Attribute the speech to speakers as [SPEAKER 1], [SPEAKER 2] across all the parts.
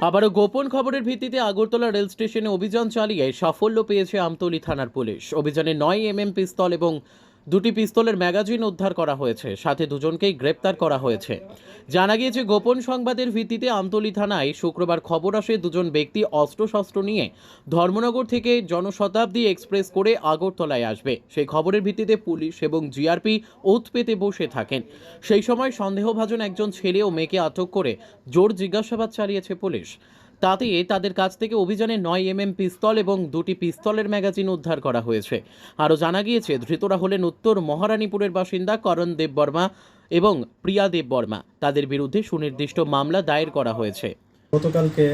[SPEAKER 1] আবারও গোপন খবরের ভিত্তিতে আগরতলা রেল স্টেশনে অভিযান চালিয়ে সাফল্য পেয়েছে আমতলী থানার পুলিশ। অভিযানে 9 পিস্তল এবং 2টি পিস্তলের ম্যাগাজিন উদ্ধার করা হয়েছে, সাথে দুজনকেই গ্রেপ্তার করা হয়েছে। জানা গিয়েছে, গোপন সংবাদের ভিত্তিতে আমতলী থানায় শুক্রবার খবর আসে দুজন ব্যক্তি অস্ত্রশস্ত্র নিয়ে ধর্মনগর থেকে জনশতাব্দী এক্সপ্রেস করে আগরতলায় আসবে। সেই খবরের ভিত্তিতে পুলিশ এবং জিআরপি ওত পেতে বসে থাকেন। সেই সময় সন্দেহভাজন একজন ছেলে ও মেয়েকে আটক করে জোর জিজ্ঞাসাবাদ চালিয়েছে পুলিশ। তাতে তাদের কাছ থেকে অভিযানে 9 পিস্তল এবং 2টি পিস্তলের ম্যাগাজিন উদ্ধার করা হয়েছে। আরও জানা গিয়েছে, ধৃতরা হলেন উত্তর মহারানীপুরের বাসিন্দা করণ দেববর্মা এবং প্রিয়া দেববর্মা। তাদের বিরুদ্ধে সুনির্দিষ্ট মামলা দায়ের করা হয়েছে।
[SPEAKER 2] গতকালকে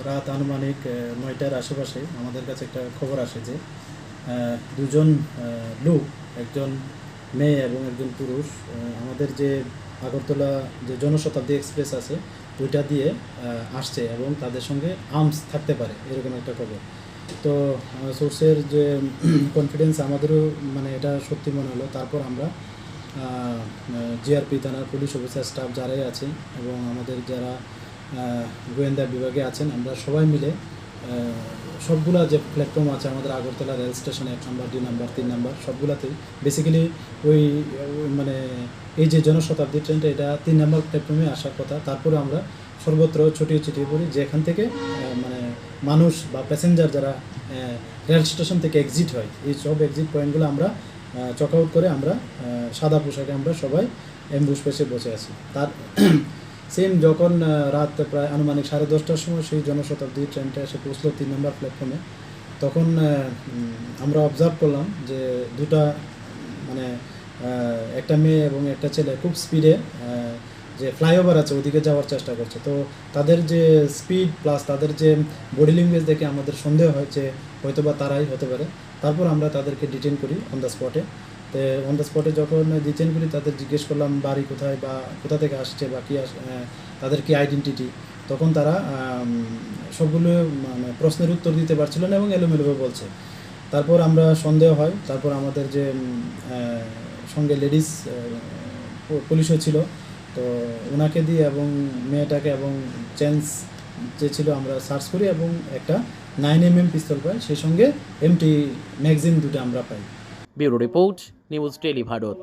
[SPEAKER 2] রাত আনুমানিক 9টার আশেপাশে আমাদের কাছে একটা খবর আসে যে দুজন লোক, একজন মেয়ে এবং একজন পুরুষ, আমাদের যে আগরতলা যে জনশতাব্দী এক্সপ্রেস আছে ওইটা দিয়ে আসছে এবং তাদের সঙ্গে আর্মস থাকতে পারে, এরকম একটা খবর। তো সোর্সের যে কনফিডেন্স আমাদেরও মানে এটা সত্যি মনে হলো। তারপর আমরা জিআরপি থানার পুলিশ অফিসার স্টাফ যারাই আছে এবং আমাদের যারা গোয়েন্দা বিভাগে আছেন, আমরা সবাই মিলে সবগুলা যে প্ল্যাটফর্ম আছে আমাদের আগরতলা রেল স্টেশনে 1 নম্বর, 2 নম্বর, 3 নম্বর সবগুলাতেই বেসিক্যালি ওই মানে এই যে জনশতাব্দী ট্রেনটা এটা 3 নম্বর প্ল্যাটফর্মে আসার কথা। তারপরে আমরা সর্বত্র ছটিয়ে ছিটিয়ে পড়ি, যেখান থেকে মানে মানুষ বা প্যাসেঞ্জার যারা রেল স্টেশন থেকে এক্সিট হয়, এই সব এক্সিট পয়েন্টগুলো আমরা চক আউট করে আমরা সাদা পোশাকে আমরা সবাই অ্যাম্বুশ পেছে বসে আছি। তার সেম যখন রাত প্রায় আনুমানিক 10:30টার সময় সেই জনশতাব্দী ট্রেনটা এসে পৌঁছলো 3 নম্বর প্ল্যাটফর্মে, তখন আমরা অবজার্ভ করলাম যে দুটা মানে একটা মেয়ে এবং একটা ছেলে খুব স্পিডে যে ফ্লাইওভার আছে ওদিকে যাওয়ার চেষ্টা করছে। তো তাদের যে স্পিড প্লাস তাদের যে বডি ল্যাঙ্গুয়েজ দেখে আমাদের সন্দেহ হয় যে হয়তোবা তারাই হতে পারে। তারপর আমরা তাদেরকে ডিটেইন করি অন দ্য স্পটে। তো অন দ্য স্পটে যখন ডিটেইন করি, তাদের জিজ্ঞেস করলাম বাড়ি কোথায় বা কোথা থেকে আসছে বা কী তাদের কি আইডেন্টিটি। তখন তারা সবগুলো মানে প্রশ্নের উত্তর দিতে পারছিল না এবং এলোমেলোভাবে বলছে। তারপর আমরা সন্দেহ হয়, তারপর আমাদের যে সঙ্গে লেডিস পুলিশও ছিল, তো ওনাকে দিয়ে এবং মেয়েটাকে এবং চেঞ্জ যে ছিল আমরা সার্চ করি এবং একটা 9 পিস্তল পাই, সেই সঙ্গে এমটি ম্যাগাজিন দুটো আমরা পাই।
[SPEAKER 1] Bureau report, news tele Bharat.